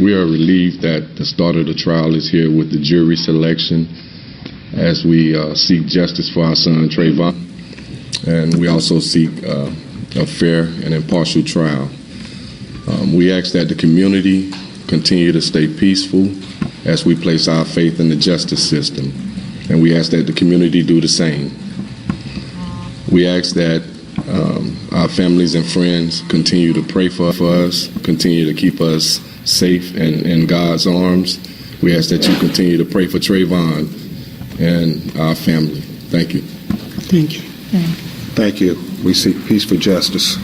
we are relieved that the start of the trial is here with the jury selection as we seek justice for our son Trayvon, and we also seek a fair and impartial trial. We ask that the community continue to stay peaceful as we place our faith in the justice system, and we ask that the community do the same. We ask that our families and friends continue to pray for us, continue to keep us safe and in God's arms. We ask that you continue to pray for Trayvon and our family. Thank you. Thank you. Thank you. We seek peace for justice.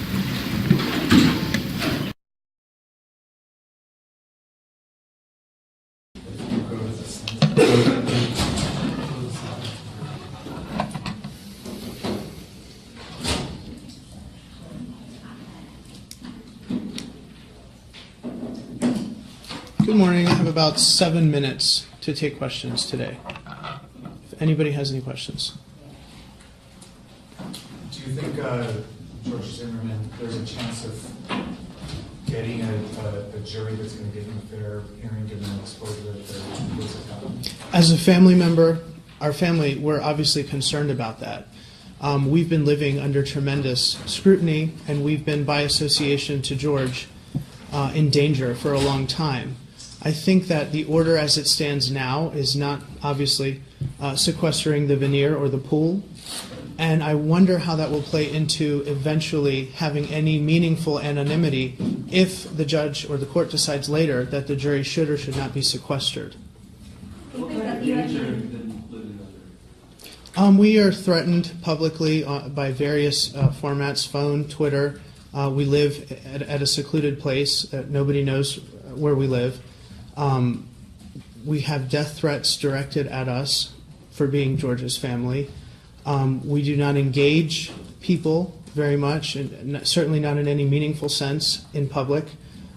Good morning. I have about 7 minutes to take questions today. If anybody has any questions. Do you think, George Zimmerman, there's a chance of getting a jury that's going to give him a fair hearing, given the exposure that the case has gotten? As a family member, our family, we're obviously concerned about that. We've been living under tremendous scrutiny, and we've been, by association to George, in danger for a long time. I think that the order as it stands now is not obviously sequestering the veneer or the pool, and I wonder how that will play into eventually having any meaningful anonymity if the judge or the court decides later that the jury should or should not be sequestered. We are threatened publicly by various formats, phone, Twitter. We live at a secluded place. Nobody knows where we live. We have death threats directed at us for being George's family. We do not engage people very much, and certainly not in any meaningful sense in public,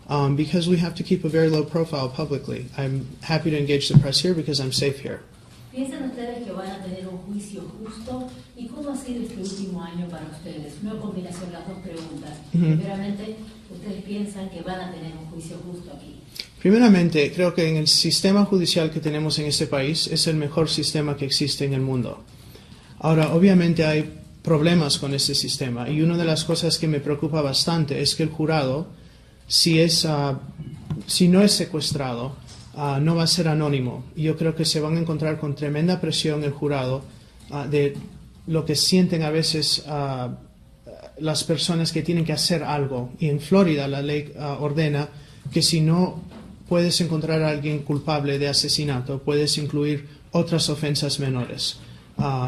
because we have to keep a very low profile publicly. I'm happy to engage the press here because I'm safe here. ¿Piensan ustedes que van a tener un juicio justo? ¿Y cómo ha sido este último año para ustedes? Una combinación de las dos preguntas. Primeramente, ¿ustedes piensan que van a tener un juicio justo aquí? Primeramente, creo que en el sistema judicial que tenemos en este país es el mejor sistema que existe en el mundo. Ahora, obviamente hay problemas con este sistema, y una de las cosas que me preocupa bastante es que el jurado, si no es secuestrado, no va a ser anónimo. Yo creo que se van a encontrar con tremenda presión el jurado de lo que sienten a veces las personas que tienen que hacer algo. Y en Florida la ley ordena que si no puedes encontrar a alguien culpable de asesinato, puedes incluir otras ofensas menores.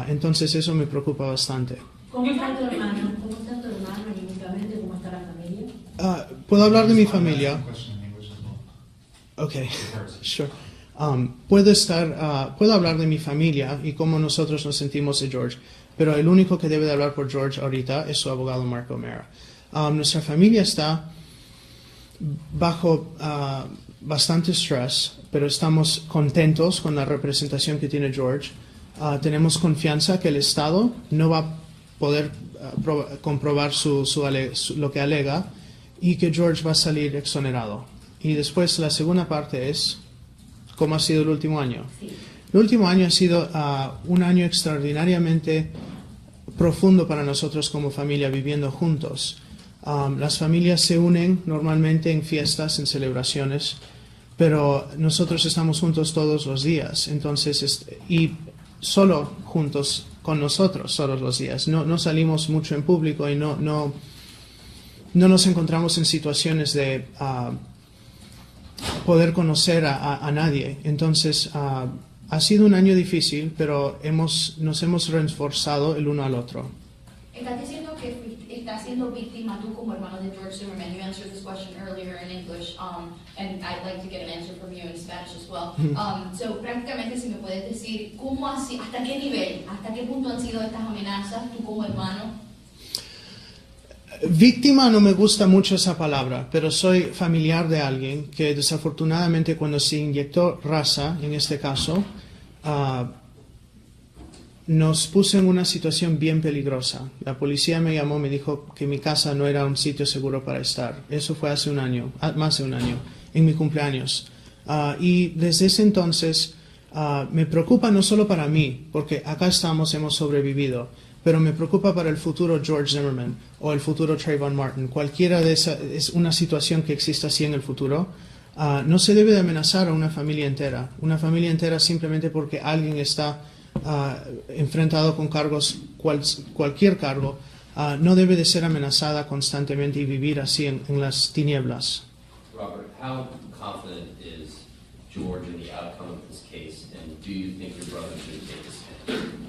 Entonces eso me preocupa bastante. ¿Cómo está tu hermano? ¿Cómo está tu hermano anímicamente? ¿Cómo está la familia? ¿Puedo hablar de mi familia? Okay, sure. Puedo hablar de mi familia y cómo nosotros nos sentimos de George, pero el único que debe de hablar por George ahorita es su abogado Mark O'Mara. Nuestra familia está bajo bastante estrés, pero estamos contentos con la representación que tiene George. Tenemos confianza que el Estado no va a poder comprobar lo que alega y que George va a salir exonerado. Y después la segunda parte es cómo ha sido el último año. Sí. El último año ha sido un año extraordinariamente profundo para nosotros como familia viviendo juntos. Las familias se unen normalmente en fiestas, en celebraciones, pero nosotros estamos juntos todos los días, entonces, y solo juntos con nosotros todos los días. No salimos mucho en público y no nos encontramos en situaciones de poder conocer a nadie. Entonces, ha sido un año difícil, pero nos hemos reforzado el uno al otro. ¿Estás diciendo que estás siendo víctima tú como hermano de George Zimmerman? You answered this question earlier in English, and I'd like to get an answer from you in Spanish as well. So, prácticamente, si me puedes decir, ¿hasta qué nivel, hasta qué punto han sido estas amenazas tú como hermano? Víctima no me gusta mucho esa palabra, pero soy familiar de alguien que desafortunadamente cuando se inyectó raza, en este caso, nos puso en una situación bien peligrosa. La policía me llamó, me dijo que mi casa no era un sitio seguro para estar. Eso fue hace un año, más de un año. en mi cumpleaños. Y desde ese entonces me preocupa no solo para mí, porque acá estamos, hemos sobrevivido, pero me preocupa para el futuro George Zimmerman o el futuro Trayvon Martin. Cualquiera de esas es una situación que exista así en el futuro. No se debe de amenazar a una familia entera simplemente porque alguien está enfrentado con cargos, cualquier cargo, no debe de ser amenazada constantemente y vivir así en las tinieblas. Robert, how confident is George in the outcome of this case, and do you think your brother should take a stand?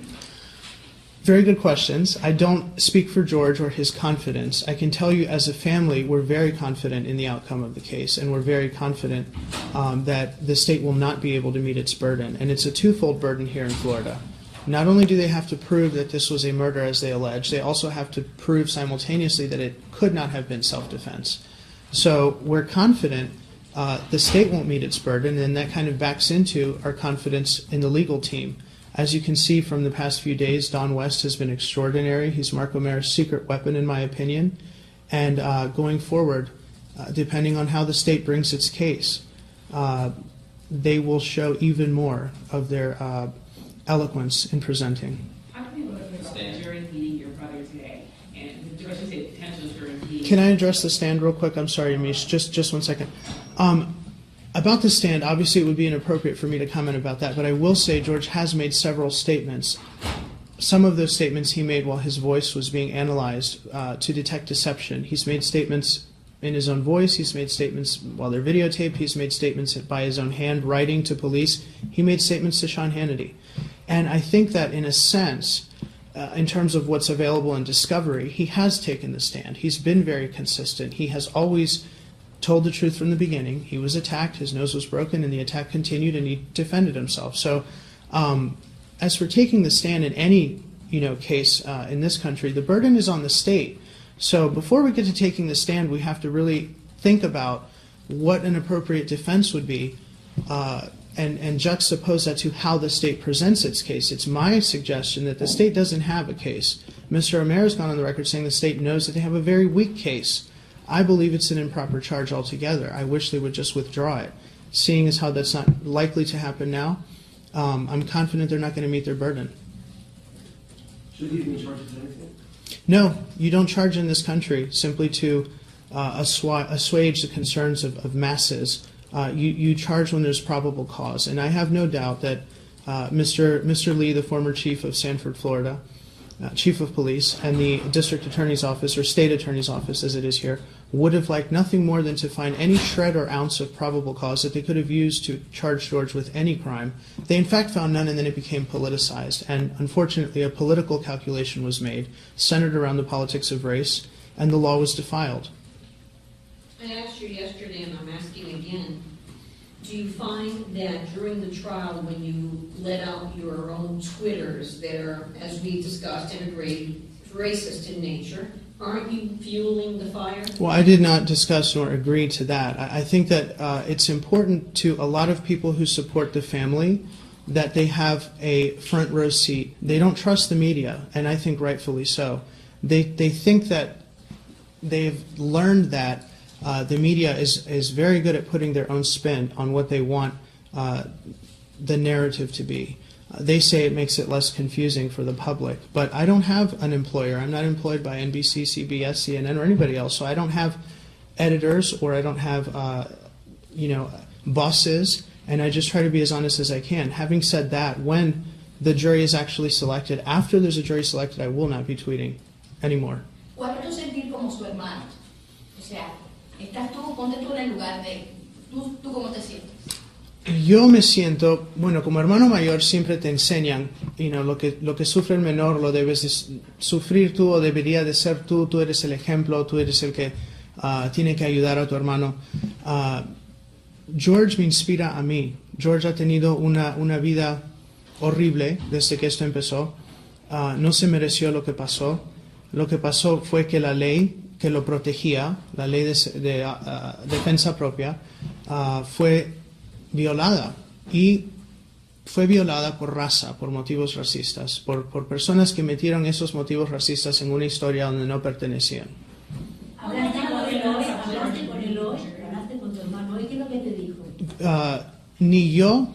Very good questions. I don't speak for George or his confidence. I can tell you as a family, we're very confident in the outcome of the case, and we're very confident that the state will not be able to meet its burden. And it's a twofold burden here in Florida. Not only do they have to prove that this was a murder as they allege, they also have to prove simultaneously that it could not have been self-defense. So we're confident the state won't meet its burden, and that kind of backs into our confidence in the legal team. As you can see from the past few days, Don West has been extraordinary. He's Mark O'Mara's secret weapon, in my opinion. And going forward, depending on how the state brings its case, they will show even more of their eloquence in presenting. How can we look at the jury meeting your brother today? And the judge said potential jury meeting. Can I address the stand real quick? I'm sorry, Amish. Just 1 second. About the stand, obviously it would be inappropriate for me to comment about that, but I will say George has made several statements. Some of those statements he made while his voice was being analyzed to detect deception. He's made statements in his own voice. He's made statements while they're videotaped. He's made statements by his own hand, writing to police. He made statements to Sean Hannity. And I think that in a sense, in terms of what's available in discovery, he has taken the stand. He's been very consistent. He has always told the truth from the beginning. He was attacked, his nose was broken, and the attack continued, and he defended himself. So as for taking the stand in any case in this country, the burden is on the state. So before we get to taking the stand, we have to really think about what an appropriate defense would be and juxtapose that to how the state presents its case. It's my suggestion that the state doesn't have a case. Mr. O'Mara's gone on the record saying the state knows that they have a very weak case. I believe it's an improper charge altogether. I wish they would just withdraw it. Seeing as how that's not likely to happen now, I'm confident they're not going to meet their burden. Should he be charged with anything? No, you don't charge in this country simply to assuage the concerns of masses. You charge when there's probable cause. And I have no doubt that Mr. Lee, the former chief of Sanford, Florida, chief of police, and the district attorney's office, or state attorney's office as it is here, would have liked nothing more than to find any shred or ounce of probable cause that they could have used to charge George with any crime. They in fact found none, and then it became politicized. And unfortunately, a political calculation was made, centered around the politics of race, and the law was defiled. I asked you yesterday, and I'm asking again, do you find that during the trial, when you let out your own Twitters that are, as we discussed and agreed, racist in nature, aren't you fueling the fire? Well, I did not discuss nor agree to that. I think that it's important to a lot of people who support the family that they have a front row seat. They don't trust the media, and I think rightfully so. They think that they've learned that the media is very good at putting their own spin on what they want the narrative to be. They say it makes it less confusing for the public, but I don't have an employer. I'm not employed by NBC, CBS, CNN, or anybody else, so I don't have editors or I don't have bosses, and I just try to be as honest as I can. Having said that, when the jury is actually selected, after there's a jury selected, I will not be tweeting anymore. ¿Cuál es tu sentir como su hermano? O sea, estás tú, ponte tú en el lugar de tú cómo te sientes. Yo me siento, bueno, como hermano mayor siempre te enseñan, lo que sufre el menor lo debes de sufrir tú o debería de ser tú eres el ejemplo, tú eres el que tiene que ayudar a tu hermano. George me inspira a mí. George ha tenido una vida horrible desde que esto empezó. No se mereció lo que pasó. Lo que pasó fue que la ley que lo protegía, la ley de defensa propia, fue violada, y fue violada por raza, por motivos racistas, por personas que metieron esos motivos racistas en una historia donde no pertenecían. Hablaste con él hoy, con tu hermano. ¿Y qué es lo que te dijo? Ni yo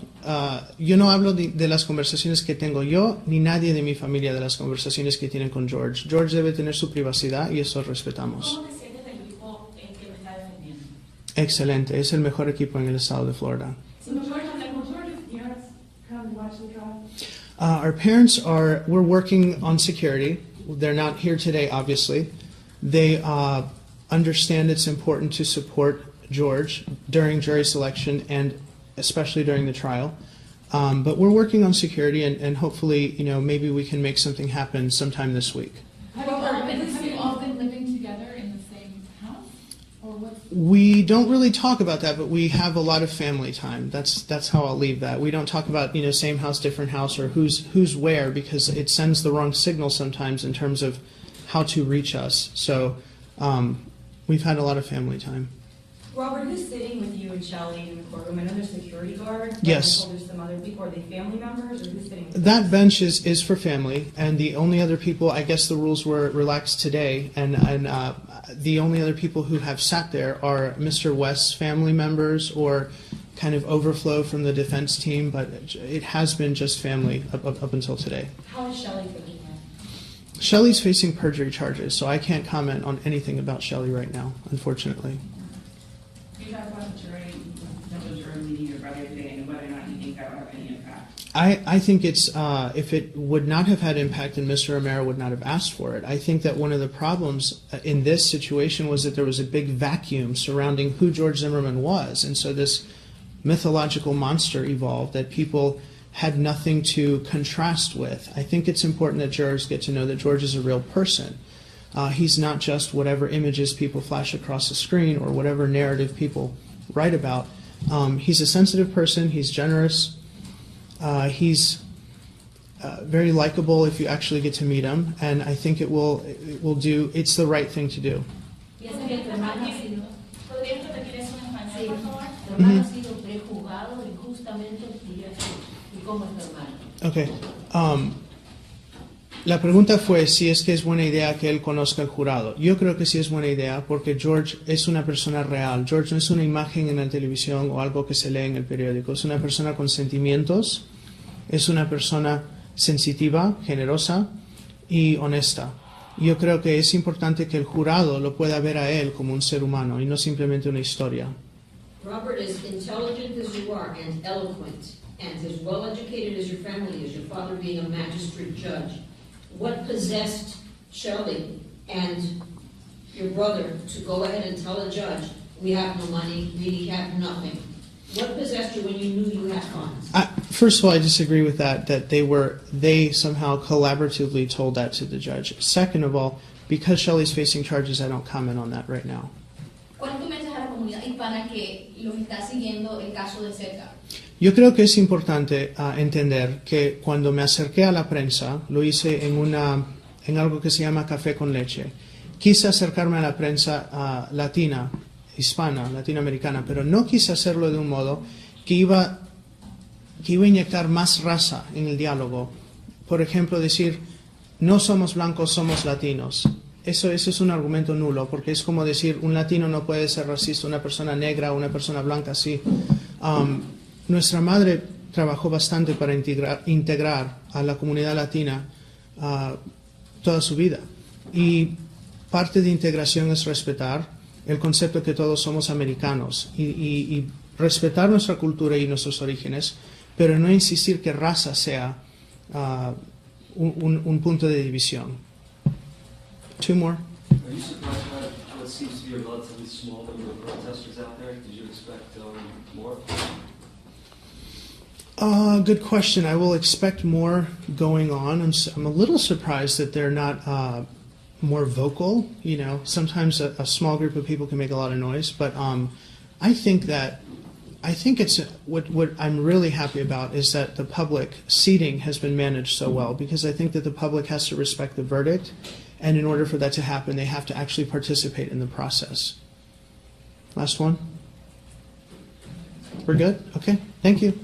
no hablo de las conversaciones que tengo yo, ni nadie de mi familia de las conversaciones que tienen con George. George debe tener su privacidad y eso respetamos. ¿Cómo te sientes del equipo que lo está defendiendo? Excelente, es el mejor equipo en el estado de Florida. So George, George's parents come to watch the trial? Our parents we're working on security. They're not here today, obviously. They understand it's important to support George during jury selection and especially during the trial. But we're working on security and hopefully, maybe we can make something happen sometime this week. Have you all been living together in the same house? Or what's... We don't really talk about that, but we have a lot of family time. That's how I'll leave that. We don't talk about, same house, different house, or who's where, because it sends the wrong signal sometimes in terms of how to reach us. So we've had a lot of family time. Robert, who's sitting with you and Shelley in the courtroom? I know there's security guards. Yes. There's some other people. Are they family members, or who's sitting with That bench is for family, and the only other people, I guess the rules were relaxed today, and the only other people who have sat there are Mr. West's family members or kind of overflow from the defense team, but it has been just family up until today. How is Shelley thinking now? Shelley's facing perjury charges, so I can't comment on anything about Shelley right now, unfortunately. You talked about the jury, potential jury meeting your brother today, and whether or not you think that would have any impact. I think it's if it would not have had impact, then Mr. Romero would not have asked for it. I think that one of the problems in this situation was that there was a big vacuum surrounding who George Zimmerman was, and so this mythological monster evolved that people had nothing to contrast with. I think it's important that jurors get to know that George is a real person. He's not just whatever images people flash across the screen or whatever narrative people write about. He's a sensitive person. He's generous. He's very likable if you actually get to meet him, and I think it's the right thing to do. Piensa que tu hermano ha sido, ¿Podrías repetir eso en español, por favor? tu hermano ha sido prejuzgado injustamente, ¿y cómo es tu hermano? Okay. La pregunta fue si es que es buena idea que él conozca el jurado. Yo creo que sí es buena idea porque George es una persona real. George no es una imagen en la televisión o algo que se lee en el periódico. Es una persona con sentimientos, es una persona sensitiva, generosa y honesta. Yo creo que es importante que el jurado lo pueda ver a él como un ser humano y no simplemente una historia. Robert, as intelligent as you are and eloquent and as well educated as your family is, your father being a magistrate judge, what possessed Shelley and your brother to go ahead and tell a judge, we have no money, we have nothing? What possessed you when you knew you had funds? First of all, I disagree with that they somehow collaboratively told that to the judge. Second of all, because Shelley's facing charges, I don't comment on that right now. ¿Cuál es tu mensaje a la comunidad hispana que los está siguiendo el caso de cerca? Yo creo que es importante entender que cuando me acerqué a la prensa, lo hice en algo que se llama café con leche. Quise acercarme a la prensa latina, hispana, latinoamericana, pero no quise hacerlo de un modo que iba a inyectar más raza en el diálogo. Por ejemplo, decir, no somos blancos, somos latinos. Eso es un argumento nulo, porque es como decir, un latino no puede ser racista, una persona negra, una persona blanca, sí. Nuestra madre trabajó bastante para integrar a la comunidad latina toda su vida. Y parte de integración es respetar el concepto que todos somos americanos y respetar nuestra cultura y nuestros orígenes, pero no insistir que raza sea un punto de división. Two more. Are you surprised by what seems to be a relatively small number of protesters out there? Did you expect more? Good question. I will expect more going on. I'm a little surprised that they're not more vocal. Sometimes a small group of people can make a lot of noise, but I think it's what I'm really happy about is that the public seating has been managed so well, because I think that the public has to respect the verdict, and in order for that to happen, they have to actually participate in the process. Last one. We're good? Okay. Thank you.